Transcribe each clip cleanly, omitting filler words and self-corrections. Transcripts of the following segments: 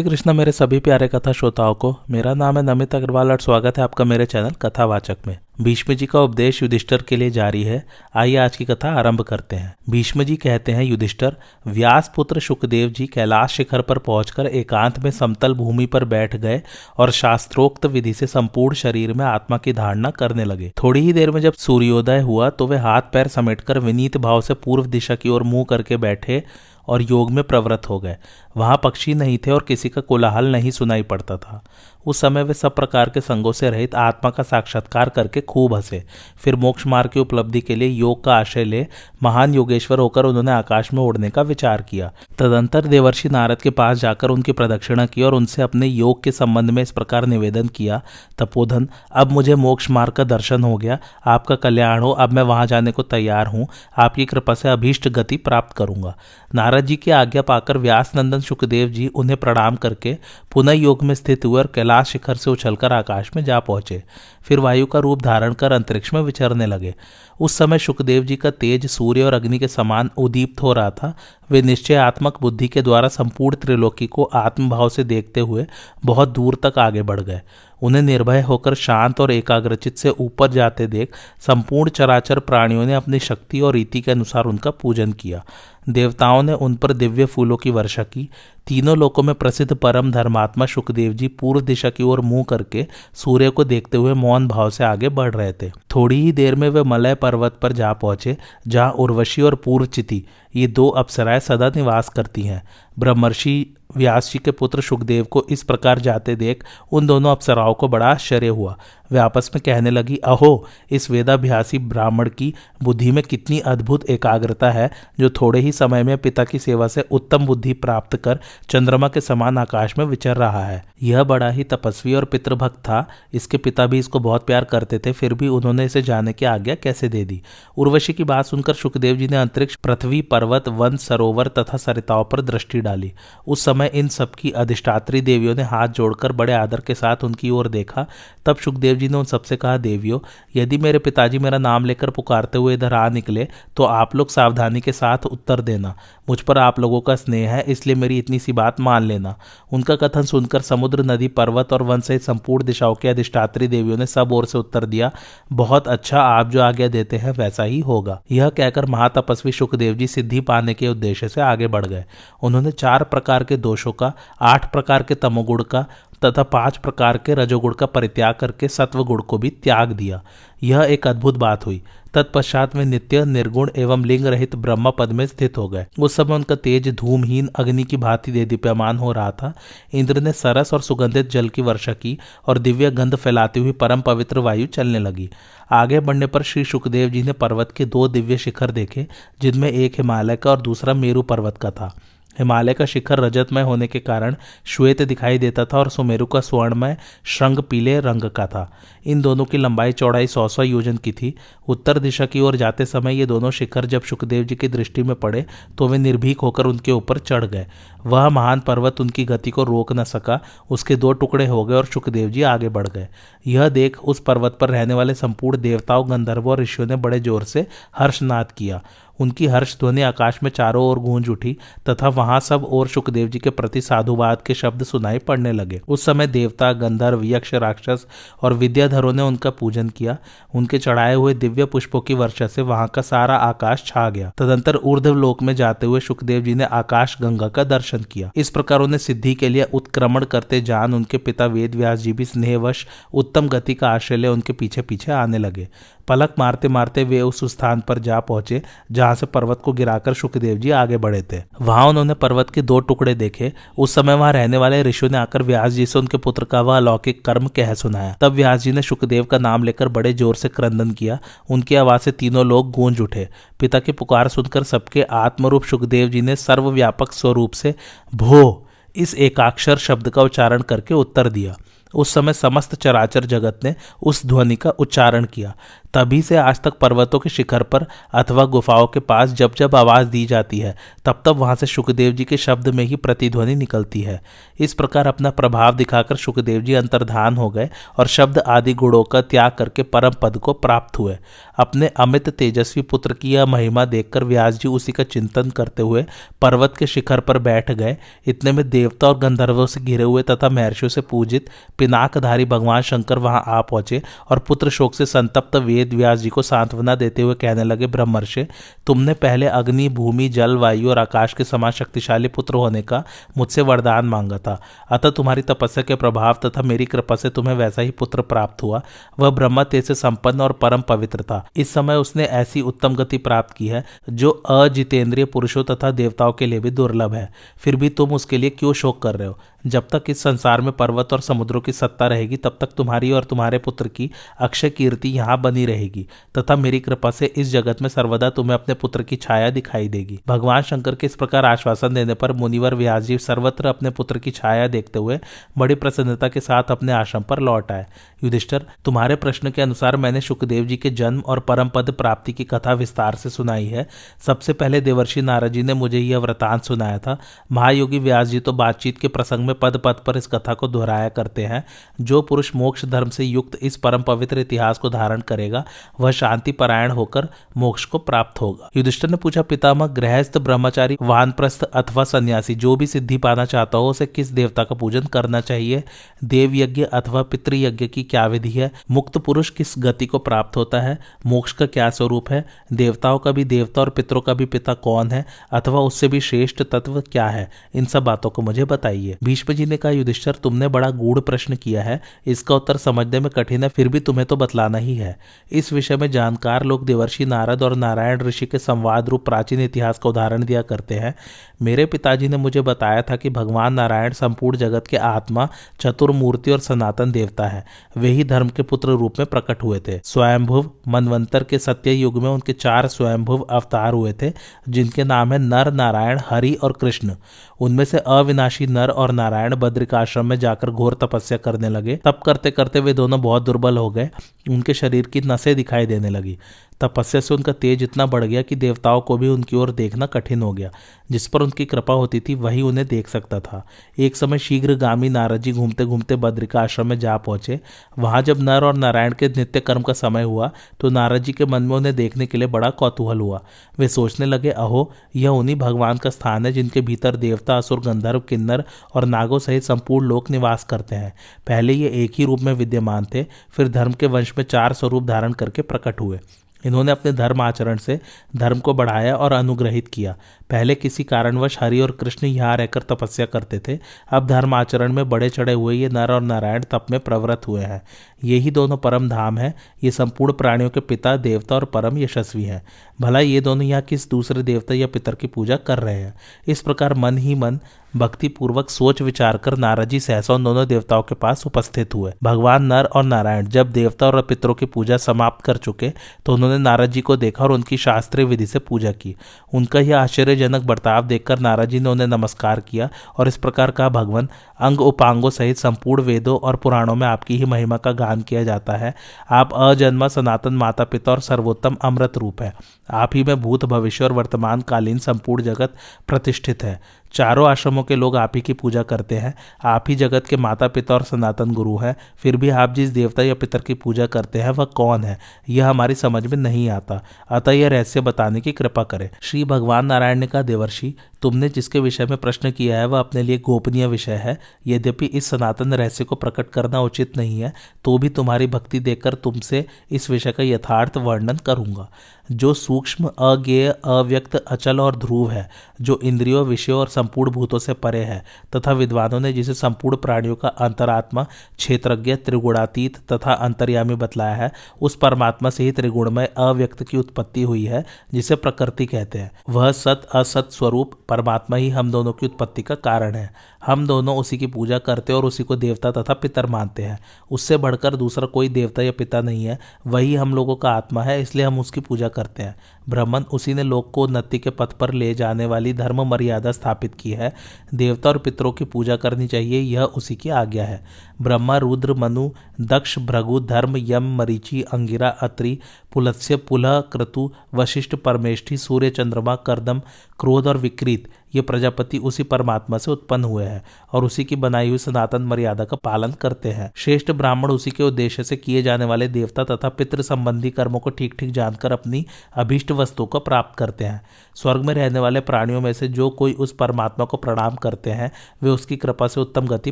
श्री कृष्ण मेरे सभी प्यारे कथा श्रोताओं को, मेरा नाम है नमित अग्रवाल और स्वागत है आपका मेरे चैनल कथावाचक में। भीष्म जी का उपदेश युधिष्ठिर के लिए जारी है। आइए आज की कथा आरंभ करते हैं। भीष्म जी कहते हैं, युधिष्ठिर, व्यास पुत्र शुकदेव जी कैलाश शिखर पर पहुंचकर एकांत में समतल भूमि पर बैठ गए और शास्त्रोक्त विधि से संपूर्ण शरीर में आत्मा की धारणा करने लगे। थोड़ी ही देर में जब सूर्योदय हुआ तो वे हाथ पैर समेटकर विनीत भाव से पूर्व दिशा की ओर मुंह करके बैठे और योग में प्रवृत्त हो गए। वहां पक्षी नहीं थे और किसी का कोलाहल नहीं सुनाई पड़ता था। उस समय वे सब प्रकार के संगों से रहित आत्मा का साक्षात्कार करके खूब हंसे। फिर मोक्ष मार्ग की उपलब्धि के लिए योग का आश्रय ले महान योगेश्वर होकर उन्होंने आकाश में उड़ने का विचार किया। तदंतर देवर्षि नारद के पास जाकर उनकी प्रदक्षिणा की और उनसे अपने योग के संबंध में इस प्रकार निवेदन किया, तपोधन, अब मुझे मोक्ष मार्ग का दर्शन हो गया, आपका कल्याण हो। अब मैं वहां जाने को तैयार हूँ। आपकी कृपा से अभीष्ट गति प्राप्त करूंगा। नारद जी की आज्ञा पाकर व्यास नंदन शुकदेव जी उन्हें प्रणाम करके पुनः योग में स्थित हुए और कैलाश शिखर से उछलकर आकाश में जा पहुंचे। फिर वायु का रूप धारण कर अंतरिक्ष में विचरने लगे। उस समय शुकदेव जी का तेज सूर्य और अग्नि के समान उदीप्त हो रहा था। वे निश्चयात्मक बुद्धि के द्वारा संपूर्ण त्रिलोकी को आत्मभाव से देखते हुए बहुत दूर तक आगे बढ़ गए। उन्हें निर्भय होकर शांत और एकाग्रचित से ऊपर जाते देख संपूर्ण चराचर प्राणियों ने अपनी शक्ति और रीति के अनुसार उनका पूजन किया। देवताओं ने उन पर दिव्य फूलों की वर्षा की। तीनों लोकों में प्रसिद्ध परम धर्मात्मा शुकदेव जी पूर्व दिशा की ओर मुंह करके सूर्य को देखते हुए मौन भाव से आगे बढ़ रहे थे। थोड़ी ही देर में वे मलय पर्वत पर जा पहुंचे, जहां उर्वशी और पूर्वचिति ये दो अप्सराएं सदा निवास करती हैं। ब्रह्मर्षि व्यास जी के पुत्र शुकदेव को इस प्रकार जाते देख उन दोनों अप्सराओं को बड़ा आश्चर्य हुआ। वे आपस में कहने लगी, अहो, इस वेदाभ्यासी ब्राह्मण की बुद्धि में कितनी अद्भुत एकाग्रता है, जो थोड़े ही समय में पिता की सेवा से उत्तम बुद्धि प्राप्त कर चंद्रमा के समान आकाश में विचर रहा है। यह बड़ा ही तपस्वी और पितृभक्त था। इसके पिता भी इसको बहुत प्यार करते थे, फिर भी उन्होंने इसे जाने की आज्ञा कैसे दे दी। उर्वशी की बात सुनकर शुकदेव जी ने अंतरिक्ष, पृथ्वी, पर्वत, वन, सरोवर तथा सरिताओं पर दृष्टि डाली। उस समय इन सबकी अधिष्ठात्री देवियों ने हाथ जोड़कर बड़े आदर के साथ उनकी ओर देखा। तब शुकदेव जी ने उन सबसे कहा, देवियों, यदि मेरे पिताजी मेरा नाम लेकर पुकारते हुए इधर आ निकले तो आप लोग सावधानी के साथ उत्तर देना। मुझ पर आप लोगों का स्नेह है, इसलिए मेरी इतनी सी बात मान लेना। उनका कथन सुनकर समुद्र, नदी, पर्वत और वन सहित संपूर्ण दिशाओं के अधिष्ठात्री देवियों ने सब ओर से उत्तर दिया, बहुत अच्छा, आप जो आज्ञा देते हैं वैसा ही होगा। यह कहकर महातपस्वी शुकदेव जी सिद्धि पाने के उद्देश्य से आगे बढ़ गए। उन्होंने 4 प्रकार के दोषों का, 8 प्रकार के तमोगुण का तथा 5 प्रकार के रजोगुण का परित्याग करके सत्वगुण को भी त्याग दिया। यह एक अद्भुत बात हुई। तत्पश्चात वे नित्य, निर्गुण एवं लिंग रहित ब्रह्म पद में स्थित हो गए। उस समय उनका तेज धूमहीन अग्नि की भांति देदीप्यमान हो रहा था। इंद्र ने सरस और सुगंधित जल की वर्षा की और दिव्य गंध फैलाती हुई परम पवित्र वायु चलने लगी। आगे बढ़ने पर श्री शुकदेव जी ने पर्वत के 2 दिव्य शिखर देखे, जिनमें एक हिमालय का और दूसरा मेरु पर्वत का था। हिमालय का शिखर रजतमय होने के कारण श्वेत दिखाई देता था और सुमेरु का स्वर्णमय श्रृंग पीले रंग का था। इन दोनों की लंबाई चौड़ाई 100 योजन की थी। उत्तर दिशा की ओर जाते समय ये दोनों शिखर जब शुकदेव जी की दृष्टि में पड़े तो वे निर्भीक होकर उनके ऊपर चढ़ गए। वह महान पर्वत उनकी गति को रोक न सका। उसके 2 टुकड़े हो गए और शुकदेव जी आगे बढ़ गए। यह देख उस पर्वत पर रहने वाले संपूर्ण देवताओं, गंधर्वों और ऋषियों ने बड़े जोर से हर्षनाद किया। उनकी हर्ष ध्वनि आकाश में चारों ओर गूंज उठी तथा वहां सब ओर शुकदेव जी के प्रति साधुवाद के शब्द सुनाई पड़ने लगे। उस समय देवता, गंधर्व, यक्ष, राक्षस और विद्याधरों ने उनका पूजन किया। उनके चढ़ाए हुए दिव्य पुष्पों की वर्षा से वहां का सारा आकाश छा गया। तदंतर ऊर्ध्व लोक में जाते हुए शुकदेव जी ने आकाश गंगा का दर्शन किया। इस प्रकार उन्हें सिद्धि के लिए उत्क्रमण करते जान उनके पिता वेद व्यास जी भी स्नेहवश उत्तम गति का आश्रय ले उनके पीछे पीछे आने लगे। पलक मारते मारते वे उस स्थान पर जा पहुंचे जहां से पर्वत को गिराकर शुकदेव जी आगे बढ़े थे। वहां उन्होंने पर्वत के 2 टुकड़े देखे। उस समय वहां रहने वाले ऋषियों ने आकर व्यास जी से उनके पुत्र का वह अलौकिक कर्म कह सुनाया। तब व्यास जी ने शुकदेव का नाम लेकर बड़े जोर से क्रंदन किया। उनकी आवाज से तीनों लोग गूंज उठे। पिता की पुकार सुनकर सबके आत्मरूप शुकदेव जी ने सर्वव्यापक स्वरूप से भो इस एकाक्षर शब्द का उच्चारण करके उत्तर दिया। उस समय समस्त चराचर जगत ने उस ध्वनि का उच्चारण किया। तभी से आज तक पर्वतों के शिखर पर अथवा गुफाओं के पास जब जब आवाज दी जाती है तब तब वहां से शुकदेव जी के शब्द में ही प्रतिध्वनि निकलती है। इस प्रकार अपना प्रभाव दिखाकर शुकदेव जी अंतर्धान हो गए और शब्द आदि गुणों का त्याग करके परम पद को प्राप्त हुए। अपने अमित तेजस्वी पुत्र की यह महिमा देखकर व्यास जी उसी का चिंतन करते हुए पर्वत के शिखर पर बैठ गए। इतने में देवता और गंधर्वों से घिरे हुए तथा महर्षियों से पूजित पिनाकधारी भगवान शंकर वहां आ पहुंचे और पुत्र शोक से संतप्त वेद व्यास जी को सांत्वना देते हुए कहने लगे, ब्रह्मर्षि, तुमने पहले अग्नि, भूमि, जल, वायु और आकाश के समान शक्तिशाली पुत्र होने का मुझसे वरदान मांगा था। अतः तुम्हारी तपस्या के प्रभाव तथा मेरी कृपा से तुम्हें वैसा ही पुत्र प्राप्त हुआ। वह ब्रह्म तेज से संपन्न और परम पवित्र था। इस समय उसने ऐसी उत्तम गति प्राप्त की है जो अजितेंद्रिय पुरुषों तथा देवताओं के लिए भी दुर्लभ है। फिर भी तुम उसके लिए क्यों शोक कर रहे हो? जब तक इस संसार में पर्वत और समुद्रों की सत्ता रहेगी तब तक तुम्हारी और तुम्हारे पुत्र की अक्षय कीर्ति यहाँ बनी रहेगी तथा मेरी कृपा से इस जगत में सर्वदा तुम्हें अपने पुत्र की छाया दिखाई देगी। भगवान शंकर के इस प्रकार आश्वासन देने पर मुनिवर व्यास जी सर्वत्र अपने पुत्र की छाया देखते हुए बड़ी प्रसन्नता के साथ अपने आश्रम पर लौट आए। युधिष्ठिर, तुम्हारे प्रश्न के अनुसार मैंने शुकदेव जी के जन्म और परम पद प्राप्ति की कथा विस्तार से सुनाई है। सबसे पहले देवर्षि नारद जी ने मुझे यह वृतांत सुनाया था। महायोगी व्यास जी तो बातचीत के प्रसंग में पद पद पर इस कथा को दोहराया करते हैं। जो पुरुष मोक्ष धर्म से युक्त इस परम पवित्र इतिहास को धारण करेगा वह शांति परायण होकर मोक्ष को प्राप्त होगा। युधिष्ठिर ने पूछा, पितामह, गृहस्थ, ब्रह्मचारी, वानप्रस्थ अथवा सन्यासी जो भी सिद्धि पाना चाहता हो उसे किस देवता का पूजन करना चाहिए? देव यज्ञ अथवा पितृयज्ञ की क्या विधि है? मुक्त पुरुष किस गति को प्राप्त होता है? मोक्ष का क्या स्वरूप है? देवताओं का भी देवता और पितरों का भी पिता कौन है अथवा उससे भी श्रेष्ठ तत्व क्या है? इन सब बातों को मुझे बताइए। भीष्म जी ने कहा, युधिष्ठिर, तुमने बड़ा गूढ़ प्रश्न किया है। इसका उत्तर समझने में कठिन है, फिर भी तुम्हें तो बतलाना ही है। इस विषय में जानकार लोग देवर्षि नारद और नारायण ऋषि के संवाद रूप प्राचीन इतिहास का उदाहरण दिया करते हैं। मेरे पिताजी ने मुझे बताया था कि भगवान नारायण संपूर्ण जगत के आत्मा, चतुर्मूर्ति और सनातन देवता है। वे ही धर्म के पुत्र रूप में प्रकट हुए थे। स्वयंभुव मनवंतर के सत्य युग में उनके 4 स्वयंभुव अवतार हुए थे जिनके नाम है नर, नारायण, हरि और कृष्ण। उनमें से अविनाशी नर और नारायण बद्रिकाश्रम में जाकर घोर तपस्या करने लगे। तप करते करते वे दोनों बहुत दुर्बल हो गए। उनके शरीर की नसें दिखाई देने लगी। तपस्या से उनका तेज इतना बढ़ गया कि देवताओं को भी उनकी ओर देखना कठिन हो गया। जिस पर उनकी कृपा होती थी वही उन्हें देख सकता था। एक समय शीघ्रगामी नारद जी घूमते घूमते बद्रिका आश्रम में जा पहुंचे। वहां जब नर और नारायण के नित्य कर्म का समय हुआ तो नारद जी के मन में उन्हें देखने के लिए बड़ा कौतूहल हुआ। वे सोचने लगे, अहो, यह उन्हीं भगवान का स्थान है जिनके भीतर देवता, असुर, गंधर्व, किन्नर और नागों सहित संपूर्ण लोक निवास करते हैं। पहले ये एक ही रूप में विद्यमान थे, फिर धर्म के वंश में 4 स्वरूप धारण करके प्रकट हुए। इन्होंने अपने धर्म आचरण से धर्म को बढ़ाया और अनुग्रहित किया। पहले किसी कारणवश हरि और कृष्ण यहाँ रहकर तपस्या करते थे। अब धर्म आचरण में बड़े चढ़े हुए ये नर और नारायण तप में प्रवृत्त हुए हैं। यही दोनों परम धाम हैं। ये संपूर्ण प्राणियों के पिता, देवता और परम यशस्वी हैं। भला ये दोनों यहाँ किस दूसरे देवता या पितर की पूजा कर रहे हैं? इस प्रकार मन ही मन भक्ति पूर्वक सोच विचार कर नारद जी सहसा उन दोनों देवताओं के पास उपस्थित हुए। भगवान नर और नारायण जब देवता और पितरों की पूजा समाप्त कर चुके तो उन्होंने नारद जी को देखा और उनकी शास्त्रीय विधि से पूजा की। उनका यह आश्चर्यजनक बर्ताव देखकर नारद जी ने उन्हें नमस्कार किया और इस प्रकार कहा, भगवान, अंग उपांगों सहित संपूर्ण वेदों और पुराणों में आपकी ही महिमा का गान किया जाता है। आप अजन्मा सनातन माता पिता और सर्वोत्तम अमृत रूप है। आप ही में भूत, भविष्य और वर्तमान कालीन संपूर्ण जगत प्रतिष्ठित है। चारों आश्रमों के लोग आप ही की पूजा करते हैं। आप ही जगत के माता पिता और सनातन गुरु हैं। फिर भी आप जिस देवता या पितर की पूजा करते हैं वह कौन है, यह हमारी समझ में नहीं आता। अतः यह रहस्य बताने की कृपा करें। श्री भगवान नारायण ने कहा, देवर्षि, तुमने जिसके विषय में प्रश्न किया है वह अपने लिए गोपनीय विषय है। यद्यपि इस सनातन रहस्य को प्रकट करना उचित नहीं है तो भी तुम्हारी भक्ति देखकर तुमसे इस विषय का यथार्थ वर्णन करूंगा। जो सूक्ष्म, अज्ञेय, अव्यक्त, अचल और ध्रुव है, जो इंद्रियों, विषयों और संपूर्ण भूतों से परे है तथा विद्वानों ने जिसे संपूर्ण प्राणियों का अंतरात्मा, क्षेत्रज्ञ, त्रिगुणातीत तथा अंतर्यामी बतलाया है, उस परमात्मा से ही त्रिगुणमय अव्यक्त की उत्पत्ति हुई है जिसे प्रकृति कहते हैं। वह सत असत स्वरूप परमात्मा ही हम दोनों की उत्पत्ति का कारण है। हम दोनों उसी की पूजा करते और उसी को देवता तथा पितर मानते हैं। उससे बढ़कर दूसरा कोई देवता या पिता नहीं है, वही हम लोगों का आत्मा है, इसलिए हम उसकी पूजा करते हैं। ब्राह्मण, उसी ने लोक को उन्नति के पथ पर ले जाने वाली धर्म मर्यादा स्थापित की है। देवता और पितरों की पूजा करनी चाहिए, यह उसी की आज्ञा है। ब्रह्मा, रुद्र, मनु, दक्ष, भृगु, धर्म, यम, मरीचि, अंगिरा, अत्रि, पुलत्स्य, पुलह, क्रतु, वशिष्ठ, परमेष्ठी, सूर्य, चंद्रमा, कर्दम, क्रोध और विकृत, ये प्रजापति उसी परमात्मा से उत्पन्न हुए हैं और उसी की बनाई हुई सनातन मर्यादा का पालन करते हैं। श्रेष्ठ ब्राह्मण उसी के उद्देश्य से किए जाने वाले देवता तथा पितृ संबंधी कर्मों को ठीक ठीक जानकर अपनी अभीष्ट वस्तु को प्राप्त करते हैं। स्वर्ग में रहने वाले प्राणियों में से जो कोई उस परमात्मा को प्रणाम करते हैं वे उसकी कृपा से उत्तम गति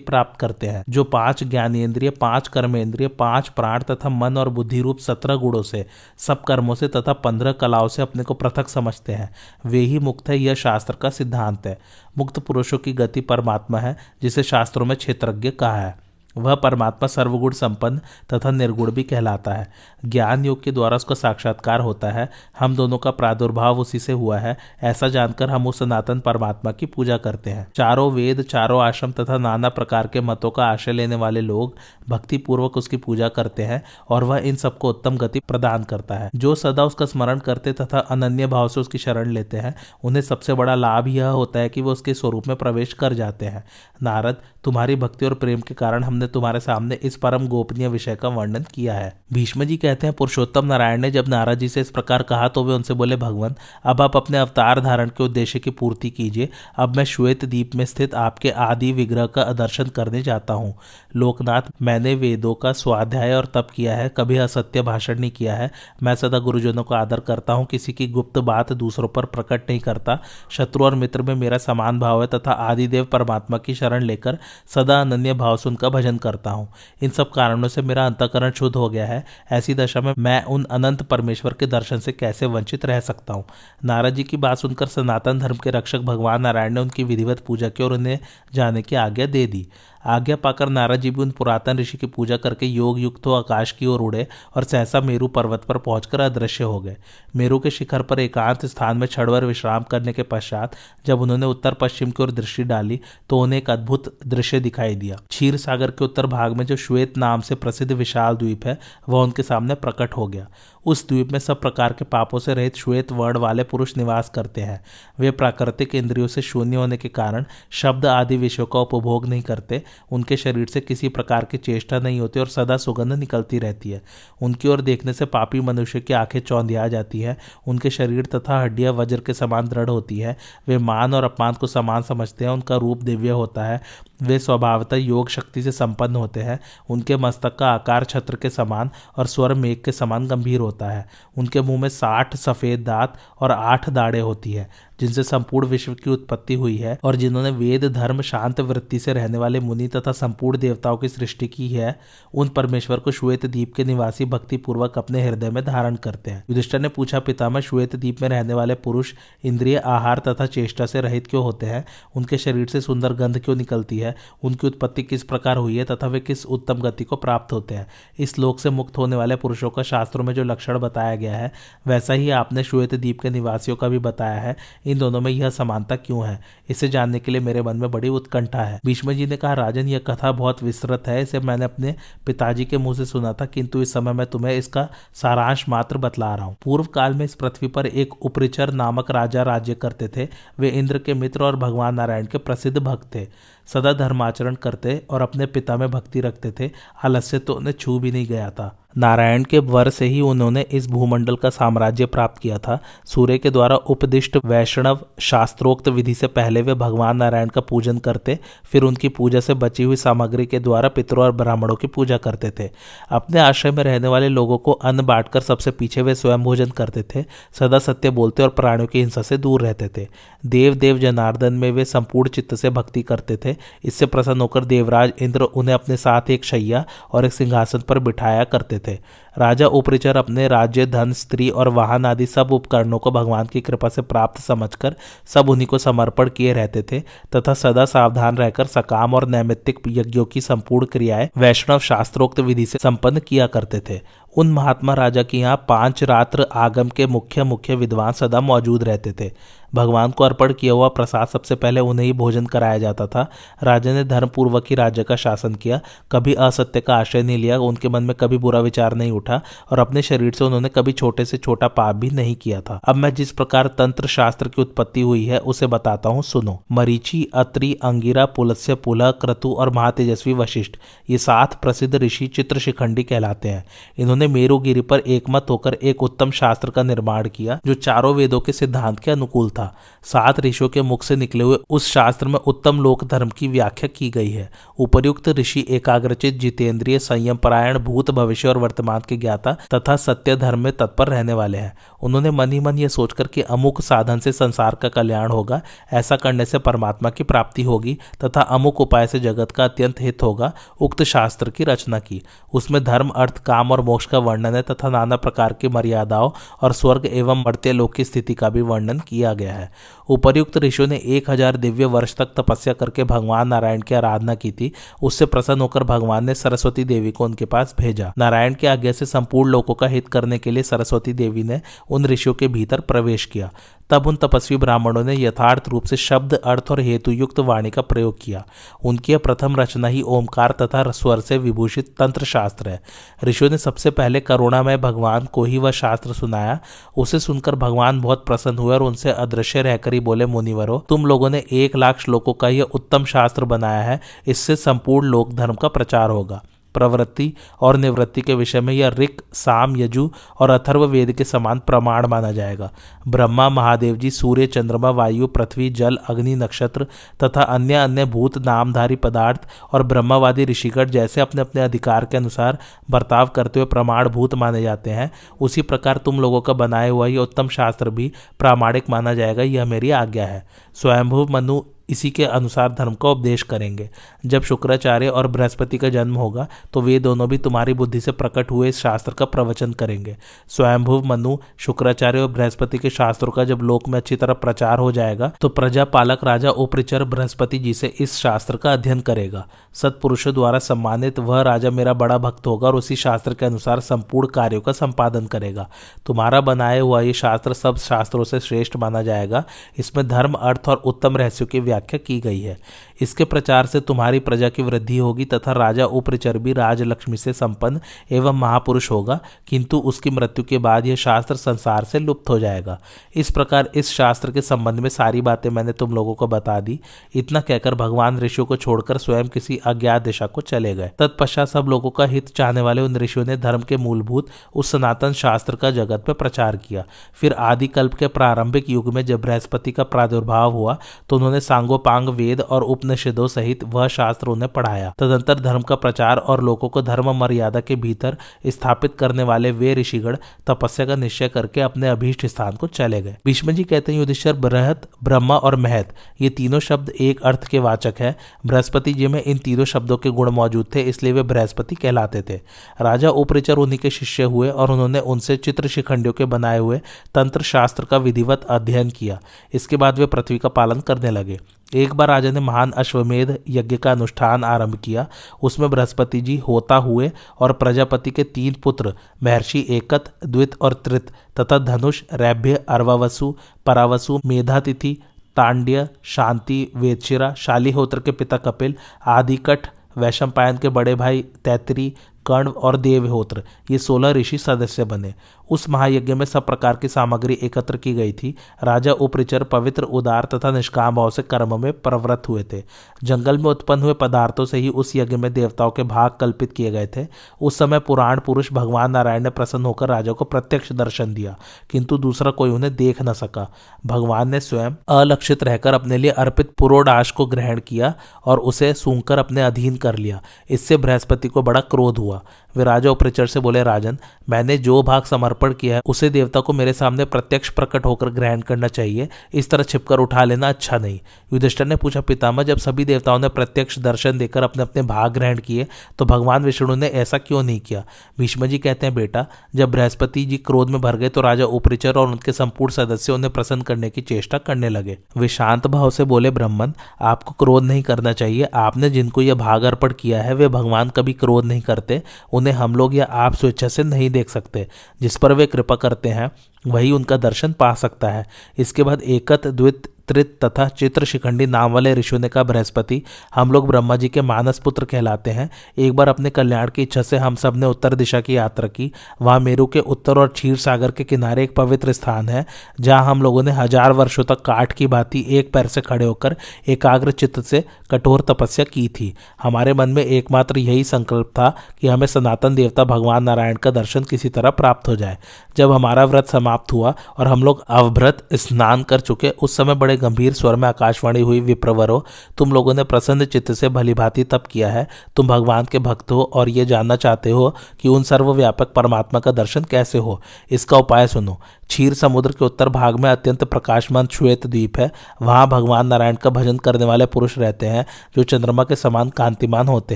प्राप्त करते हैं। जो 5 ज्ञानेन्द्रिय, 5 कर्मेंद्रिय, 5 प्राण तथा मन और बुद्धि रूप 17 गुणों से, सब कर्मों से तथा 15 कलाओं से अपने को पृथक समझते हैं, वे ही मुक्त है। यह शास्त्र का सिद्धांत है। मुक्त पुरुषों की गति परमात्मा है, जिसे शास्त्रों में क्षेत्रज्ञ कहा है। वह परमात्मा सर्वगुण संपन्न तथा निर्गुण भी कहलाता है। ज्ञान योग के द्वारा उसका साक्षात्कार होता है। हम दोनों का प्रादुर्भाव उसी से हुआ है, ऐसा जानकर हम उस सनातन परमात्मा की पूजा करते हैं। चारों वेद, चारों आश्रम तथा नाना प्रकार के मतों का आश्रय लेने वाले लोग भक्ति पूर्वक उसकी पूजा करते हैं और वह इन सबको उत्तम गति प्रदान करता है। जो सदा उसका स्मरण करते तथा अनन्य भाव से उसकी शरण लेते हैं, उन्हें सबसे बड़ा लाभ यह होता है कि वो उसके स्वरूप में प्रवेश कर जाते हैं। नारद, तुम्हारी भक्ति और प्रेम के कारण हमने तुम्हारे सामने इस परम गोपनीय विषय का वर्णन किया है। भीष्म जी कहते हैं, पुरुषोत्तम नारायण ने जब नारद जी से इस प्रकार कहा तो वे उनसे बोले, भगवान, अब आप अपने अवतार धारण के उद्देश्य की पूर्ति कीजिए। अब मैं श्वेत द्वीप में स्थित आपके आदि विग्रह का दर्शन करने जाता हूँ। लोकनाथ, मैंने वेदों का स्वाध्याय और तप किया है, कभी असत्य भाषण नहीं किया है। मैं सदा गुरुजनों का आदर करता हूँ, किसी की गुप्त बात दूसरों पर प्रकट नहीं करता। शत्रु और मित्र में मेरा समान भाव है तथा आदिदेव परमात्मा की शरण लेकर सदा अनन्य भाव से उनका भजन करता हूँ। इन सब कारणों से मेरा अंतःकरण शुद्ध हो गया है। ऐसी दशा में मैं उन अनंत परमेश्वर के दर्शन से कैसे वंचित रह सकता हूँ। नारद जी की बात सुनकर सनातन धर्म के रक्षक भगवान नारायण ने उनकी विधिवत पूजा की और उन्हें जाने की आज्ञा दे दी। आज्ञा पाकर नारद जी भी उन पुरातन ऋषि की पूजा करके योग युक्त हो आकाश की ओर उड़े और सहसा मेरु पर्वत पर पहुंचकर अदृश्य हो गए। मेरु के शिखर पर एकांत स्थान में क्षणभर विश्राम करने के पश्चात जब उन्होंने उत्तर पश्चिम की ओर दृष्टि डाली तो उन्हें एक अद्भुत दृश्य दिखाई दिया। क्षीर सागर के उत्तर भाग में जो श्वेत नाम से प्रसिद्ध विशाल द्वीप है वह उनके सामने प्रकट हो गया। उस द्वीप में सब प्रकार के पापों से रहित श्वेत वर्ण वाले पुरुष निवास करते हैं। वे प्राकृतिक इंद्रियों से शून्य होने के कारण शब्द आदि विषयों का उपभोग नहीं करते। उनके शरीर से किसी प्रकार की चेष्टा नहीं होती और सदा सुगंध निकलती रहती है। उनकी ओर देखने से पापी मनुष्य की आंखें चौंधिया जाती हैं। उनके शरीर तथा हड्डियां वज्र के समान दृढ़ होती है। वे मान और अपमान को समान समझते हैं। उनका रूप दिव्य होता है। वे स्वभावतः योग शक्ति से संपन्न होते हैं। उनके मस्तक का आकार छत्र के समान और स्वर मेघ के समान गंभीर होता है। उनके मुंह में 60 सफेद दांत और 8 दाढ़ें होती है, जिनसे संपूर्ण विश्व की उत्पत्ति हुई है और जिन्होंने वेद, धर्म, शांत वृत्ति से रहने वाले मुनि तथा संपूर्ण देवताओं की सृष्टि की है, उन परमेश्वर को श्वेत द्वीप के निवासी भक्ति पूर्वक अपने हृदय में धारण करते हैं। युधिष्ठिर ने पूछा, पितामह, श्वेत द्वीप में रहने वाले पुरुष इंद्रिय, आहार तथा चेष्टा से रहित क्यों होते हैं? उनके शरीर से सुंदर गंध क्यों निकलती है? उनकी उत्पत्ति किस प्रकार हुई है तथा वे किस उत्तम गति को प्राप्त होते हैं? इस लोक से मुक्त होने वाले पुरुषों का शास्त्रों में जो लक्षण बताया गया है वैसा ही आपने श्वेत द्वीप के निवासियों का भी बताया है। इन दोनों में यह समानता क्यों है? इसे जानने के लिए मेरे मन में बड़ी उत्कंठा है। भीष्म जी ने कहा, राजन, यह कथा बहुत विस्तृत है। इसे मैंने अपने पिताजी के मुंह से सुना था, किंतु इस समय मैं तुम्हें इसका सारांश मात्र बतला रहा हूँ। पूर्व काल में इस पृथ्वी पर एक उपरिचर नामक राजा राज्य करते थे। वे इंद्र के मित्र और भगवान नारायण के प्रसिद्ध भक्त थे। सदा धर्माचरण करते और अपने पिता में भक्ति रखते थे। आलस्य तो उन्हें छू भी नहीं गया था। नारायण के वर से ही उन्होंने इस भूमंडल का साम्राज्य प्राप्त किया था। सूर्य के द्वारा उपदिष्ट वैष्णव शास्त्रोक्त विधि से पहले वे भगवान नारायण का पूजन करते, फिर उनकी पूजा से बची हुई सामग्री के द्वारा पितरों और ब्राह्मणों की पूजा करते थे। अपने आश्रय में रहने वाले लोगों को अन्न बांटकर सबसे पीछे वे स्वयं भोजन करते थे। सदा सत्य बोलते और प्राणियों की हिंसा से दूर रहते थे। देव जनार्दन में वे संपूर्ण चित्त से भक्ति करते थे। इससे प्रसन्न होकर देवराज इंद्र उन्हें अपने साथ एक शैया और एक सिंहासन पर बिठाया करते थे। राजा उपरिचर अपने राज्य, धन, स्त्री और वाहन आदि सब उपकरणों को भगवान की कृपा से प्राप्त समझकर सब उन्हीं को समर्पण किए रहते थे तथा सदा सावधान रहकर सकाम और नैमित्तिक यज्ञों की संपूर्ण क्रियाएं वैष्णव शास्त्रोक्त विधि से संपन्न किया करते थे। उन महात्मा राजा के यहाँ 5 रात्र आगम के मुख्य विद्वान सदा मौजूद रहते थे। भगवान को अर्पण किया हुआ प्रसाद सबसे पहले उन्हें ही भोजन कराया जाता था। राजा ने धर्मपूर्वक ही राज्य का शासन किया, कभी असत्य का आश्रय नहीं लिया, उनके मन में कभी बुरा विचार नहीं उठा और अपने शरीर से उन्होंने कभी छोटे से छोटा पाप भी नहीं किया था। अब मैं जिस प्रकार तंत्र शास्त्र की उत्पत्ति हुई है उसे बताता हूँ, सुनो। मरीचि, अत्रि, अंगिरा, पुलस्त्य, पुलह, क्रतु और महातेजस्वी वशिष्ठ, ये 7 प्रसिद्ध ऋषि चित्रशिखंडी कहलाते हैं। इन्होंने मेरुगिरी पर एकमत होकर एक उत्तम शास्त्र का निर्माण किया जो चारों वेदों के सिद्धांत के अनुकूल था। 7 ऋषियों के मुख से निकले हुए उस शास्त्र में उत्तम लोक धर्म की व्याख्या की गई है। उपर्युक्त ऋषि एकाग्रचित, जितेंद्रिय, संयमपरायण, भूत भविष्य और वर्तमान के ज्ञाता तथा सत्य धर्म में तत्पर रहने वाले हैं। उन्होंने मन ही मन यह सोचकर कि अमुक साधन से संसार का कल्याण होगा, ऐसा करने से परमात्मा की प्राप्ति होगी तथा अमुक उपाय से जगत का अत्यंत हित होगा, उक्त शास्त्र की रचना की। उसमें धर्म, अर्थ, काम और मोक्ष का वर्णन है तथा नाना प्रकार की मर्यादाओं और स्वर्ग एवं मर्त्यलोक की स्थिति का भी वर्णन किया गया है। उपर्युक्त ऋषियों ने 1000 दिव्य वर्ष तक तपस्या करके भगवान नारायण की आराधना की थी। उससे प्रसन्न होकर भगवान ने सरस्वती देवी को उनके पास भेजा। नारायण की आज्ञा से संपूर्ण लोगों का हित करने के लिए सरस्वती देवी ने उन ऋषियों के भीतर प्रवेश किया। तब उन तपस्वी ब्राह्मणों ने यथार्थ रूप से शब्द, अर्थ और हेतु युक्त वाणी का प्रयोग किया। उनकी प्रथम रचना ही ओमकार तथा स्वर से विभूषित तंत्र शास्त्र है। ऋषियों ने सबसे पहले करुणामय भगवान को ही वह शास्त्र सुनाया। उसे सुनकर भगवान बहुत प्रसन्न हुए और उनसे अदृश्य रहकर ही बोले, मुनिवरों, तुम लोगों ने 1 लाख श्लोकों का यह उत्तम शास्त्र बनाया है, इससे संपूर्ण लोक धर्म का प्रचार होगा। प्रवृत्ति और निवृत्ति के विषय में यह ऋक्, साम, यजु और अथर्व वेद के समान प्रमाण माना जाएगा। ब्रह्मा, महादेव जी, सूर्य, चंद्रमा, वायु, पृथ्वी, जल, अग्नि, नक्षत्र तथा अन्य अन्य भूत, नामधारी पदार्थ और ब्रह्मवादी ऋषिगण जैसे अपने अपने अधिकार के अनुसार बर्ताव करते हुए प्रमाणभूत माने जाते हैं, उसी प्रकार तुम लोगों का बनाया हुआ यह उत्तम शास्त्र भी प्रामाणिक माना जाएगा। यह मेरी आज्ञा है। स्वयंभू मनु इसी के अनुसार धर्म का उपदेश करेंगे। जब शुक्राचार्य और बृहस्पति का जन्म होगा तो वे दोनों भी तुम्हारी बुद्धि से प्रकट हुए इस शास्त्र का प्रवचन करेंगे। स्वयंभुव मनु, शुक्राचार्य और बृहस्पति के शास्त्रों का जब लोक में अच्छी तरह प्रचार हो जाएगा तो प्रजा पालक राजा उपरिचर बृहस्पति जी से इस शास्त्र का अध्ययन करेगा। सत्पुरुषों द्वारा सम्मानित वह राजा मेरा बड़ा भक्त होगा और उसी शास्त्र के अनुसार संपूर्ण कार्यों का संपादन करेगा। तुम्हारा बनाया हुआ ये शास्त्र सब शास्त्रों से श्रेष्ठ माना जाएगा। इसमें धर्म, अर्थ और उत्तम रहस्यों की व्याख्या की गई है। इसके प्रचार से तुम्हारी प्रजा की वृद्धि होगी तथा राजा उपरिचर भी राजलक्ष्मी से संपन्न एवं महापुरुष होगा, किंतु उसकी मृत्यु के बाद यह शास्त्र संसार से लुप्त हो जाएगा। इस प्रकार इस शास्त्र के संबंध में सारी बातें मैंने तुम लोगों को बता दी। इतना कहकर भगवान ऋषियों को छोड़कर स्वयं किसी अज्ञात दिशा को चले गए। तत्पश्चात सब लोगों का हित चाहने वाले उन ऋषियों ने धर्म के मूलभूत उस सनातन शास्त्र का जगत में प्रचार किया। फिर आदि कल्प के प्रारंभिक युग में जब बृहस्पति का प्रादुर्भाव हुआ तो उन्होंने सांगोपांग वेद और उपनिषदों सहित वह शास्त्र उन्हें पढ़ाया। तदंतर धर्म का प्रचार और लोगों को धर्म मर्यादा के भीतर स्थापित करने वाले वे ऋषिगण तपस्या का निश्चय करके अपने अभीष्ट स्थान को चले गए। भीष्म जी कहते हैं, युधिष्ठिर, बृहत, ब्रह्मा और महत ये तीनों शब्द एक अर्थ के वाचक है। बृहस्पति जी में इन तीनों शब्दों के गुण मौजूद थे, इसलिए वे बृहस्पति कहलाते थे। राजा उपरिचर उन्हीं के शिष्य हुए और उन्होंने उनसे चित्रशिखंडियों के बनाए हुए तंत्र शास्त्र का विधिवत अध्ययन किया। इसके बाद वे पृथ्वी का पालन करने लगे। एक बार राजा ने महान अश्वमेध यज्ञ का अनुष्ठान आरंभ किया। उसमें बृहस्पति जी होता हुए और प्रजापति के 3 पुत्र महर्षि एकत, द्वित और त्रित तथा धनुष, रैभ्य, अर्वावसु, परावसु, मेधातिथि, तांड्य, शांति, वेदशिरा, शालिहोत्र के पिता कपिल, आदिकट, वैशंपायन के बड़े भाई तैतरी, कर्ण और देवहोत्र ये 16 ऋषि सदस्य बने। उस महायज्ञ में सब प्रकार की सामग्री एकत्र की गई थी। राजा उपरिचर पवित्र, उदार तथा निष्काम भाव से कर्म में प्रवृत्त हुए थे। जंगल में उत्पन्न हुए पदार्थों से ही उस यज्ञ में देवताओं के भाग कल्पित किए गए थे। उस समय पुराण पुरुष भगवान नारायण ने प्रसन्न होकर राजा को प्रत्यक्ष दर्शन दिया, किंतु दूसरा कोई उन्हें देख न सका। भगवान ने स्वयं अलक्षित रहकर अपने लिए अर्पित पुरोडाश को ग्रहण किया और उसे सूंघकर अपने अधीन कर लिया। इससे बृहस्पति को बड़ा क्रोध हुआ। वे राजा उपरिचर से बोले, राजन, मैंने जो भाग समर्पण किया है उसे देवता को मेरे सामने प्रत्यक्ष प्रकट होकर ग्रहण करना चाहिए, इस तरह छिपकर उठा लेना अच्छा नहीं। युधिष्ठिर ने पूछा, पितामह, जब सभी देवताओं ने प्रत्यक्ष दर्शन देकर अपने अपने भाग ग्रहण किए तो भगवान विष्णु ने ऐसा क्यों नहीं किया? भीष्म जी कहते हैं, बेटा, जब बृहस्पति जी क्रोध में भर गए तो राजा उपरिचर और उनके संपूर्ण सदस्य उन्हें प्रसन्न करने की चेष्टा करने लगे। वे शांत भाव से बोले, ब्राह्मण, आपको क्रोध नहीं करना चाहिए। आपने जिनको यह भाग अर्पण किया है वे भगवान कभी क्रोध नहीं करते। उन्हें हम लोग या आप स्वेच्छा से नहीं देख सकते। जिस पर वे कृपा करते हैं वही उनका दर्शन पा सकता है। इसके बाद एकत, द्वित, त्रित तथा चित्र शिखंडी नाम वाले ऋषियों ने कहा, बृहस्पति, हम लोग ब्रह्मा जी के मानस पुत्र कहलाते हैं। एक बार अपने कल्याण की इच्छा से हम सब ने उत्तर दिशा की यात्रा की। वहाँ मेरु के उत्तर और क्षीर सागर के किनारे एक पवित्र स्थान है जहाँ हम लोगों ने 1000 वर्षों तक काठ की भांति एक पैर से खड़े होकर एकाग्र चित्त से कठोर तपस्या की थी। हमारे मन में एकमात्र यही संकल्प था कि हमें सनातन देवता भगवान नारायण का दर्शन किसी तरह प्राप्त हो जाए। जब हमारा व्रत समाप्त हुआ और हम लोग अवभृत स्नान कर चुके, उस समय बड़े गंभीर स्वर में आकाशवाणी हुई, विप्रवरो, तुम लोगों ने प्रसन्न चित्त से भलीभांति तप किया है। तुम भगवान के भक्त हो और ये जानना चाहते हो कि उन सर्वव्यापक परमात्मा का दर्शन कैसे हो। इसका उपाय सुनो। क्षीर समुद्र के उत्तर भाग में अत्यंत प्रकाशमान श्वेत द्वीप है। वहाँ भगवान नारायण का भजन करने वाले पुरुष रहते हैं जो चंद्रमा के समान कांतिमान होते